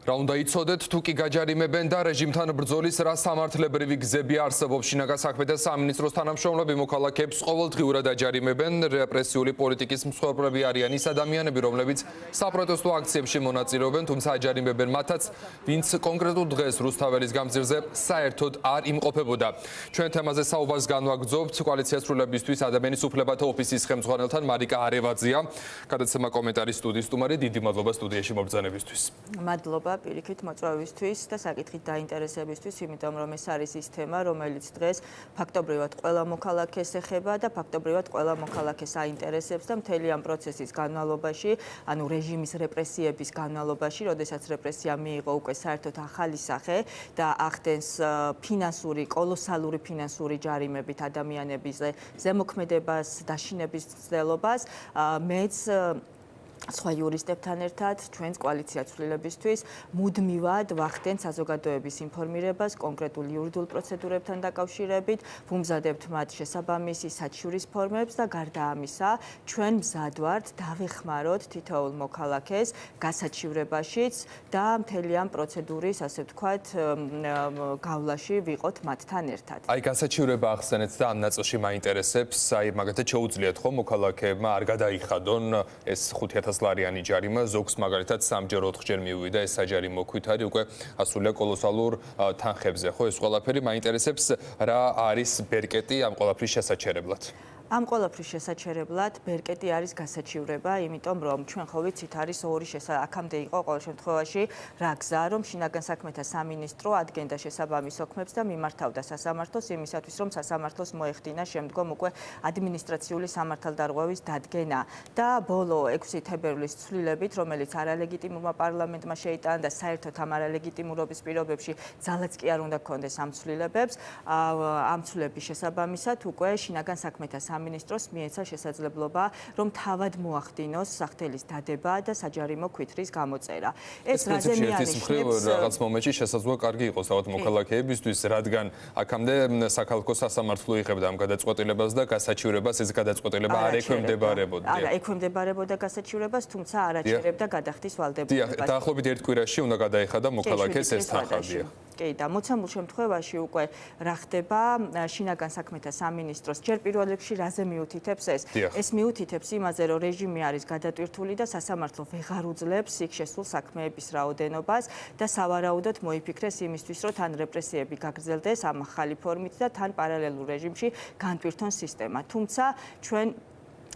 რა უნდა იცოდეთ, თუ კი გაჯარიმებენ და რეჟიმთან ბრძოლის რა სამართლებრივი გზები არსებობს. შინაგან საქმეთა სამინისტროს თანამშრომლები მოქალაქეებს ყოველდღიურად აჯარიმებენ. რეპრესიული პოლიტიკის მსხვერპლები არიან ის ადამიანები, რომლებიც საპროტესტო აქციებში მონაწილეობენ, თუმცა აჯარიმებენ მათაც, ვინც კონკრეტულ დღეს რუსთაველის გამზირზე საერთოდ არ იმყოფებოდა. ჩვენ თემაზე საუბარს განვაგრძობთ კოალიციას სრულებისთვის ადამიანის უფლებათა ოფისის ხელმძღვანელთან მარიკა არევაძია. გადაცემა კომენტარის სტუდიის სტუმარი, დიდი მადლობა სტუდიაში მობრძანებისთვის. მადლობა პირიქით მოწვევისთვის და საკითხით დაინტერესებისთვის, იმიტომ რომ ეს არის ის თემა, რომელიც დღეს ფაქტობრივად ყველა მოქალაქეს ეხება და ფაქტობრივად ყველა მოქალაქეს აინტერესებს და მთელი ამ პროცესის განმავლობაში, ანუ რეჟიმის რეპრესიების განმავლობაში, როდესაც რეპრესია მიიღო უკვე საერთოდ ახალი სახე და ახდენს ფინანსური, კოლოსალური ფინანსური ჯარიმებით ადამიანების ზემოქმედებას, დაშინების მცდელობას, მეც სხვა იურისტებთან ერთად ჩვენს კოალიციას ცვლილებისთვის მუდმივად ვახდენთ საზოგადოების ინფორმირებას კონკრეტულ იურიდიულ პროცედურებთან დაკავშირებით, ვუმზადებთ მათ შესაბამისი საჩივრის ფორმებს და გარდა ამისა, ჩვენ მზად ვართ დავეხმაროთ თითოეულ მოქალაქეს გასაჩივრებაშიც და მთელი ამ პროცედურის, ასე ვთქვათ, გავლაში ვიყოთ მათთან ერთად. აი გასაჩივრება ახსენეთ და ამ ნაწილში მაინტერესებს, აი მაგათაც შეუძლიათ ხო მოქალაქეებმა არ გადაიხადონ ეს 5,000 ლარიანი ჯარიმა, ზოგს მაგალითად 3-ჯერ 4-ჯერ მიუვიდა ეს საჯარიმო ქვითარი უკვე ასულია კოლოსალურ თანხებზე, ხო ეს ყველაფერი მაინტერესებს რა არის ბერკეტი ამ ყველაფრის შესაჩერებლად. ამ ყველაფრის შესაჩერებლად ბერკეტი არის გასაჩივრება, იმიტომ რომ ჩვენ ხო ვიცით არის ორი აქამდე იყო ყოველ შემთხვევაში რა გზა, რომ შინაგან საქმეთა სამინისტრო ადგენდა შესაბამის ოქმებს და მიმართავდა სასამართლოს იმისათვის, რომ სასამართლოს მოეხდინა შემდგომ უკვე ადმინისტრაციული სამართალდარღვევის დადგენა და ბოლო 6 თებერვლის ცვლილებით, რომელიც არალეგიტიმურმა პარლამენტმა შეიტანა და საერთოდ ამ არალეგიტიმურობის პირობებში ძალაც კი არ უნდა გქონდეს ამ ცვლილებებს, ამ ცვლილების შესაბამისად უკვე შინაგან საქმეთა სამინისტროს მიეცა შესაძლებლობა, რომ თავად მოახდინოს სახთელის დადება და საჯარიმო ქვითრის გამოწერა. ეს რაზემი ანიშნებს რაღაც მომენტში შესაძლოა კარგი იყოს თავად მოქალაქეებისთვის, რადგან აქამდე საქალაქო სასამართლო იღებდა ამ გადაწყვეტილებას და გასაჩივრებას ეს გადაწყვეტილება არ ექვემდებარებოდა. არა, ექვემდებარებოდა გასაჩივრებას, თუმცა არ აჩერებდა გადახდის ვალდებულებას. დაახლოებით 1 კვირაში უნდა გადაეხადა მოქალაქეს ეს თანხავია. კი, და მოცემულ შემთხვევაში უკვე რა ხდება შინაგან საქმეთა სამინისტროს ჯერ პირველ რიგში რაზე მიუთითებს ეს? ეს მიუთითებს იმაზე, რომ რეჟიმი არის გადატვირთული და სასამართლო ვეღარ უძლებს იქ შესულ საქმეების რაოდენობას და სავარაუდოდ მოიფიქრეს იმისთვის, რომ თან რეპრესიები გაგრძელდეს ამ ახალი ფორმით და თან პარალელურ რეჟიმში განტვირთონ სისტემა. თუმცა ჩვენ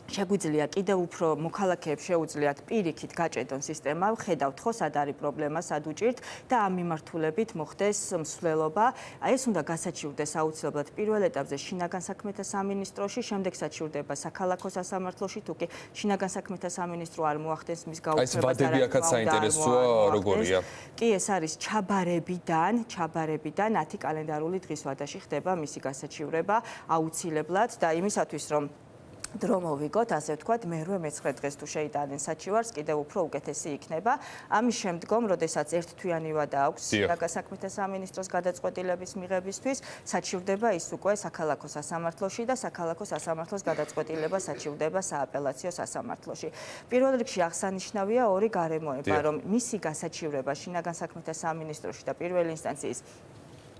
შეგვიძლია კიდევ უფრო მოქალაქეებს შეუძლიათ პირიქით გაჭედონ სისტემა, ხედავთ ხო სად არის პრობლემა, სად უჭირთ და ამ მიმართულებით მოხდეს მსვლელობა. ეს უნდა გასაჩივრდეს აუცილებლად პირველ ეტაპზე შინაგან საქმეთა სამინისტროში, შემდეგ საჩივრდება საქალაქო სასამართლოში, თუ კი შინაგან საქმეთა სამინისტრო არ მოახდენს მის გაუქმებას. აი ეს ვადები აქაც საინტერესოა, როგორია? კი, ეს არის ჩაბარებიდან 10 კალენდარული დღის ვადაში ხდება მისი გასაჩივრება აუცილებლად და იმისათვის რომ დრო მოვიგოთ, ასე ვთქვათ, მერვე მეცხრე დღეს თუ შეიტანენ საჩივარს, კიდევ უფრო უკეთესი იქნება. ამის შემდგომ, როდესაც ერთთვიანი ვადა აქვს შინაგან საქმეთა სამინისტროს გადაწყვეტილების მიღებისთვის, საჩივრდება ის უკვე საქალაქო სასამართლოში და საქალაქო სასამართლოს გადაწყვეტილება საჩივრდება სააპელაციო სასამართლოში. პირველ რიგში აღსანიშნავია ორი გარემოება, რომ მისი გასაჩივრება შინაგან საქმეთა სამინისტროში და პირველი ინსტანციის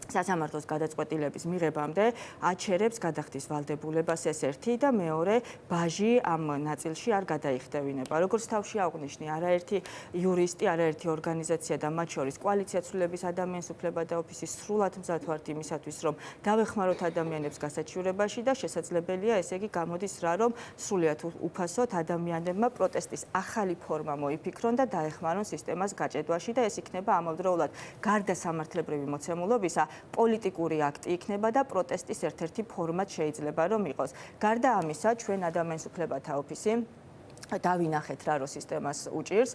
სასამართლოს გადაწყვეტილების მიღებამდე აჩერებს გადახდის ვალდებულებას ეს ერთი და მეორე ბაჟი ამ ნაწილში არ გადაიხდევინება. როგორც თავში აღვნიშნე, არაერთი იურისტი, არაერთი ორგანიზაცია და მათ შორის კოალიცია ცვლილების ადამიანის უფლებათა ოფისი სრულად მზად ვართ იმისათვის, რომ დავეხმაროთ ადამიანებს გასაჩივრებაში და შესაძლებელია ესე იგი გამოდის რა, რომ სრულად უფასოდ ადამიანებმა პროტესტის ახალი ფორმა მოიფიქრონ და დაეხმარონ სისტემას გაჭედვაში და ეს იქნება ამავდროულად გარდა სამართლებრივი მოცემულობისა პოლიტიკური აქტი იქნება და პროტესტის ერთ-ერთი ფორმატ შეიძლება რომ იყოს. გარდა ამისა, ჩვენ ადამიანის უფლებათა ოფისი დავინახეთ რა რო სისტემას უჭირს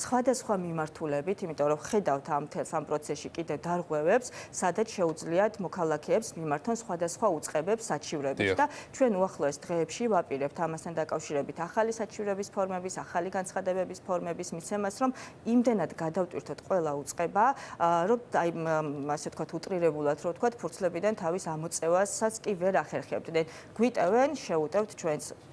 სხვადასხვა მიმართულებით, იმიტომ რომ ხედავთ ამ თელს ამ პროცესში კიდევ დარღვევებს, სადაც შეუძლიათ მოქალაქეებს მიმართონ სხვადასხვა უწყებებს საჩივრებით და ჩვენ უახლოეს დღეებში ვაპირებთ ამასთან დაკავშირებით ახალი საჩივრების ფორმების, ახალი განცხადებების ფორმების მიცემას, რომ იმდენად გადავტვირთოთ ყველა უწყება, რომ აი ასე ვთქვათ უტრირებულად რო ვთქვათ, ფურცლებიდან თავის ამოწევასაც კი ვერ ახერხებდნენ. გვიტევენ, შეუტევთ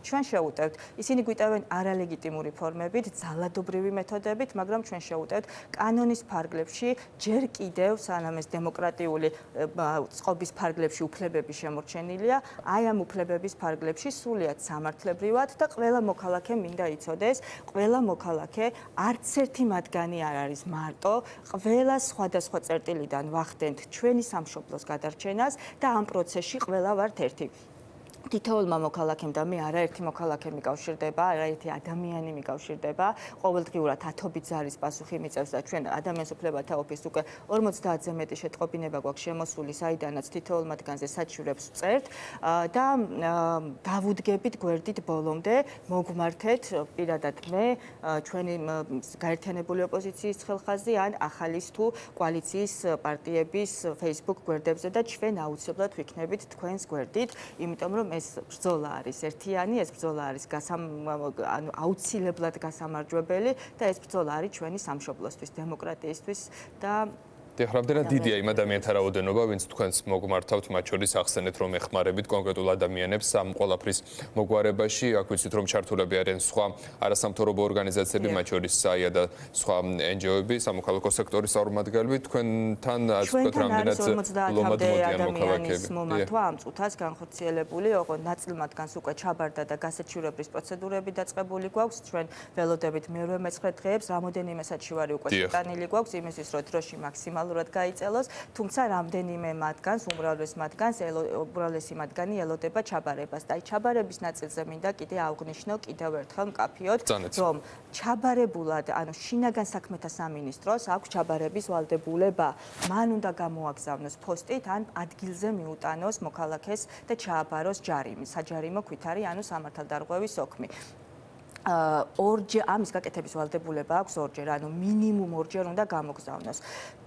ჩვენ შევუტევთ. ისინი გვიტევენ არალეგიტიმური ფორმებით, ძალადობრივი მეთოდებით, მაგრამ ჩვენ შევუტევთ კანონის ფარგლებში ჯერ კიდევ სანამ ეს დემოკრატიული წყობის ფარგლებში უფლებები შემორჩენილია, აი ამ უფლებების ფარგლებში სრულიად სამართლებრივად და ყველა მოქალაქე მინდა იცოდეს, ყველა მოქალაქე არც ერთი მათგანი არ არის მარტო, ყველა სხვადასხვა წერტილიდან ვახდენთ ჩვენი სამშობლოს გადარჩენას და ამ პროცესში ყველა ვართ ერთი. თითოეულმა მოქალაქემ და მე არაერთი მოქალაქე მიკავშირდება, არაერთი ადამიანი მიკავშირდება, ყოველდღიურად ათობით ზარის პასუხი მიწევს და ჩვენ ადამიანის უფლებათა ოფისს უკვე 50-ზე მეტი შეტყობინება გვაქვს შემოსული, საიდანაც თითოეულ მათგანზე საჩივრებს ვწერთ და დავუდგებით გვერდით ბოლომდე, მოგმართეთ პირადად მე, ჩვენი გაერთიანებული ოპოზიციის ხელხაზი ან ახალის თუ კოალიციის პარტიების Facebook გვერდებზე და ჩვენ აუცილებლად ვიქნებით თქვენს გვერდით, იმიტომ რომ ეს ბრძოლა არის ერთიანი, ეს ბრძოლა არის აუცილებლად გასამარჯვებელი და ეს ბრძოლა არის ჩვენი სამშობლოსთვის, დემოკრატიისთვის და რამდენად დიდია იმ ადამიანთა რაოდენობა, ვინც თქვენს მოგმართავთ, მათ შორის ახსენეთ, რომ ეხმარებით კონკრეტულ ადამიანებს ამ ყველაფრის მოგვარებაში, აქ ვიცით, რომ ჩართულები არიან სხვა არასამთავრობო ორგანიზაციები, მათ შორის SAIA და სხვა NGO-ები, სამოქალაქო სექტორის წარმომადგენლები, თქვენთან ასე ვთქვათ, რამდენად ლომად მოდიან მოქალაქეები. მომართვა ამ წუთას განხორციელებული, ოღონდ ნაწილ მათგანს უკვე ჩაბარდა და გასაჩივრების პროცედურები დაწყებული გვაქვს, ჩვენ ველოდებით მე-19 დღეებს, რამოდენიმე საჩივარი უკვე შეტანილი გვაქვს, იმისთვის, რომ დროში მაქსიმალურად გაიწელოს, თუმცა რამდენიმე მათგანს, უმრავლესი მათგანი ელოდება ჩაბარებას. და ჩაბარების ნაწილზე მინდა კიდე აღვნიშნო კიდევ ერთხელ მკაფიოდ, რომ ჩაბარებულად, ანუ შინაგან საქმეთა სამინისტროს აქვს ჩაბარების ვალდებულება. მან უნდა გამოაგზავნოს ფოსტით ან ადგილზე მიუტანოს მოქალაქეს და ჩააბაროს ჯარიმი, საჯარიმო ქვითარი, ანუ სამართალდარღვევის ოქმი. ამის გაკეთების ვალდებულება აქვს ორჯერ, ანუ მინიმუმ ორჯერ უნდა გამოგზავნოს.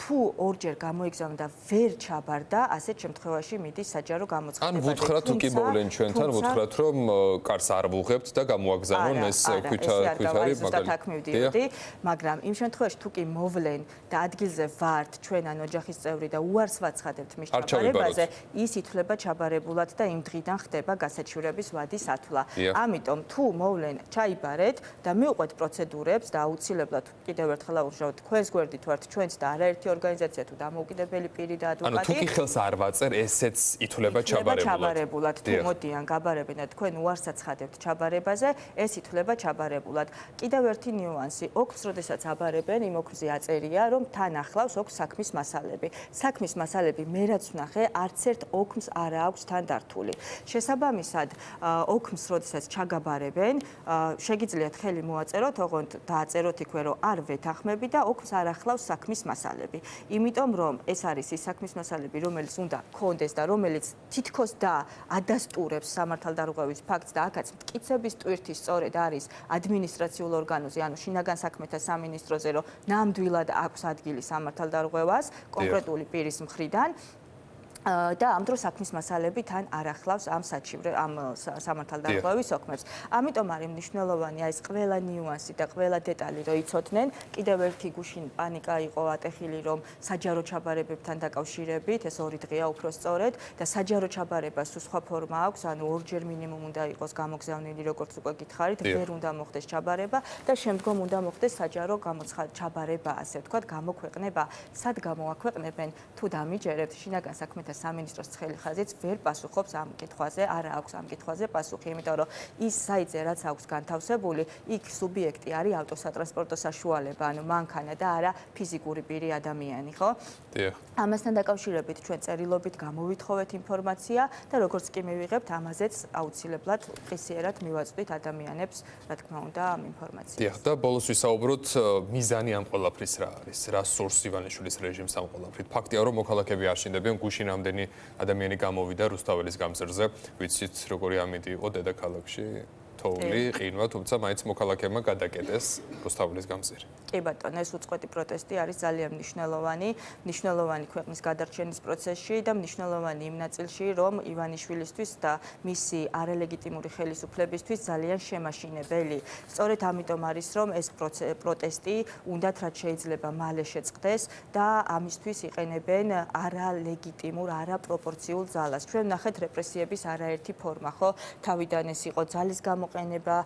თუ ორჯერ გამოიგზავნა და ვერ ჩაბარდა, ასეთ შემთხვევაში მიდის საჯარო გამოცხადება. ან ვუთხრათ თუ კი მოვლენ ჩვენთან, ვუთხრათ რომ კარს არ ვუღებთ და გამოაგზავნონ ეს ქვითარი მაგალითად. მაგრამ იმ შემთხვევაში თუ კი მოვლენ და ადგილზე ვართ ჩვენ ან ოჯახის წევრი და უარს ვაცხადებთ მის ჩაბარებაზე, ის ითვლება ჩაბარებულად და იმ დღიდან ხდება გასაჩივრების ვადის ათვლა. ამიტომ თუ მოვლენ და მივყვეთ პროცედურებს და აუცილებლად კიდევ ერთხელ აუშვათ თქვენს გვერდით ვართ ჩვენც და არაერთი ორგანიზაცია თუ დამოუკიდებელი პირი და ადვოკატი. ანუ თუ კი ხელს არ ვაწერ, ესეც ითვლება ჩაბარებულად. თუ მოდიან გაბარებენ და თქვენ უარს აცხადებთ ჩაბარებაზე, ეს ითვლება ჩაბარებულად. კიდევ ერთი ნიუანსი, ოქს როდესაც აბარებენ, იმ ოქზე აწერია, რომ თან ახლავს ოქს საქმის მასალები. საქმის მასალები მე რაც ვნახე, არც ერთ ოქს არ აქვს თან დართული. შესაბამისად, ოქს როდესაც ჩაგაბარებენ, შეგიძლიათ ხელი მოაწეროთ, ოღონდ დააწეროთ იქვე, რომ არ ვეთანხმები და ოქს არ ახლავს საქმის მასალები. იმიტომ რომ ეს არის ის საქმის მასალები, რომელიც უნდა გქონდეს და რომელიც თითქოს და ადასტურებს სამართალდარღვევის ფაქტს და აქაც მტკიცების ტვირთი სწორედ არის ადმინისტრაციულ ორგანოზე, ანუ შინაგან საქმეთა სამინისტროზე, რომ ნამდვილად აქვს ადგილი სამართალდარღვევას კონკრეტული პირის მხრიდან. და ამ დროს საქმის მასალები თან არ ახლავს ამ სამართალდარღვევის ოქმებს. ამიტომ არის მნიშვნელოვანი ეს ყველა ნიუანსი და ყველა დეტალი რომ იცოდნენ. კიდევ ერთი გუშინ პანიკა იყო ატეხილი, რომ საჯარო ჩაბარებებთან დაკავშირებით, ეს 2 დღეა უფრო სწორედ და საჯარო ჩაბარებას სხვა ფორმა აქვს, ანუ ორჯერ მინიმუმ უნდა იყოს გამოგზავნილი, როგორც უკვე გითხარით, ვერ უნდა მოხდეს ჩაბარება და შემდგომ უნდა მოხდეს საჯარო ჩაბარება, ასე ვთქვათ, გამოქვეყნება. სად გამოაქვეყნებენ, თუ დამიჯერებთ შინაგან საქმეთა სამინისტროს ცხელი ხაზიც ვერ პასუხობს ამ კითხვაზე, არა აქვს ამ კითხვაზე პასუხი, იმიტომ რომ ის საიტზე რაც აქვს განთავსებული, იქ სუბიექტი არის ავტოსატრანსპორტო საშუალება, ანუ მანქანა და არა ფიზიკური პირი ადამიანი, ხო? დიახ. ამასთან დაკავშირებით ჩვენ წერილობით გამოვითხოვეთ ინფორმაცია და როგორც კი მივიღებთ, ამაზეც აუცილებლად ყისიერად მივაწვდით ადამიანებს, რა თქმა უნდა, ამ ინფორმაციას. დიახ, და ბოლოს ვისაუბროთ, მიზანი ამ ყველაფრის რა არის? რა სურს ივანიშვილის რეჟიმს ამ ყველაფრით? ფაქტია, რომ მოქალაქეები არ შინდებიან, გუშინ ამდენი ადამიანი გამოვიდა რუსთაველის გამზირზე, ვიცით როგორი ამინდი იყო დედაქალაქში, თოვლი, ყინვა, თუმცა მაინც მოქალაქეებმა გადაკეტეს რუსთაველის გამზირი. კი ბატონო, ეს უწყვეტი პროტესტი არის ძალიან მნიშვნელოვანი ქვეყნის გადარჩენის პროცესში და მნიშვნელოვანი იმ ნაწილში, რომ ივანიშვილისთვის და მისი არალეგიტიმური ხელისუფლებისთვის ძალიან შემაშინებელი. სწორედ ამიტომ არის, რომ ეს პროტესტი უნდათ რაც შეიძლება მალე შეწყდეს და ამისთვის იყენებენ არალეგიტიმურ, არაპროპორციულ ძალას. ჩვენ ვნახეთ რეპრესიების არაერთი ფორმა, ხო? თავიდან ეს იყო ძალის გამოყენება,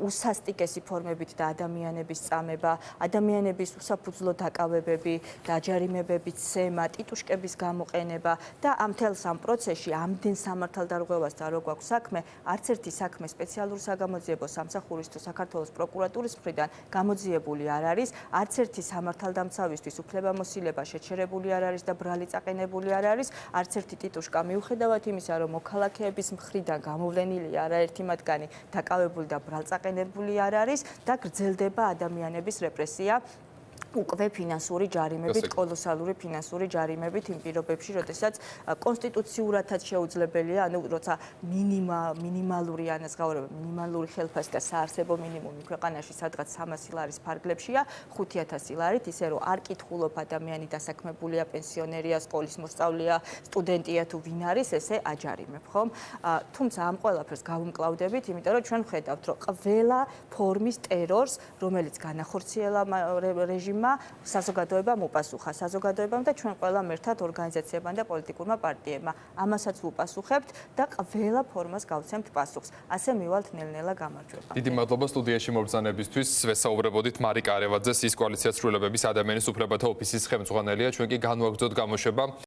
უსასტიკესი ფორმებით და ადამიანების წამება, ადამიანების უსაფუძვლო დაკავებები, დაჯარიმებების ცემა, ტიტუშკების გამოყენება და ამ მთელ სამ პროცესში ამდენ სამართალდარღვევასთან რო გვაქვს საქმე, არც ერთი საქმე სპეციალურ საგამოძიებო სამსახურის თუ საქართველოს პროკურატურის მხრიდან გამოძიებული არ არის, არც ერთი სამართალდამცავისთვის უფლებამოსილება შეჩერებული არ არის და ბრალი წაყენებული არ არის, არც ერთი ტიტუშკა მიუხედავად იმისა, რომ მოქალაქეების მხრიდან გამოვლენილი არაერთი მათგანი დაკავებული და ბრალწაყენებული არ არის და გრძელდება ადამიანების რეპრესია უკვე ფინანსური ჯარიმებით, კოლოსალური ფინანსური ჯარიმებით იმ პირობებში, როდესაც კონსტიტუციურადაც შეუძლებელია, ანუ როცა მინიმალური ანაზღაურება, მინიმალური ხელფასი და საარსებო მინიმუმი ქვეყანაში სადღაც 300 ლარის ფარგლებშია, 5000 ლარით, ისე რომ არ კითხულობ ადამიანი დასაქმებულია, პენსიონერია, სკოლის მოსწავლეა, სტუდენტია თუ ვინ არის, ესე აჯარიმებ, ხომ? თუმცა ამ ყველაფერს გავუმკლავდებით, იმიტომ რომ ჩვენ ვხედავთ, რომ ყველა ფორმის ტერორს, რომელიც განახორციელა რეჟიმმა საზოგადოებამ უპასუხა საზოგადოებამ და ჩვენ ყველამ ერთად ორგანიზაციებმა და პოლიტიკურმა პარტიებმა ამასაც ვუპასუხებთ და ყველა ფორმას გავცემთ პასუხს. ასე მივალთ ნელ-ნელა გამარჯვება. დიდი მადლობა სტუდიაში მობრძანებისთვის. ვესაუბრებოდით მარიკა არევაძეს, ის კოალიციას სრულებების ადამიანის უფლებათა ოფისის ხელმძღვანელია. ჩვენ კი განვაგრძოთ გამოშვება.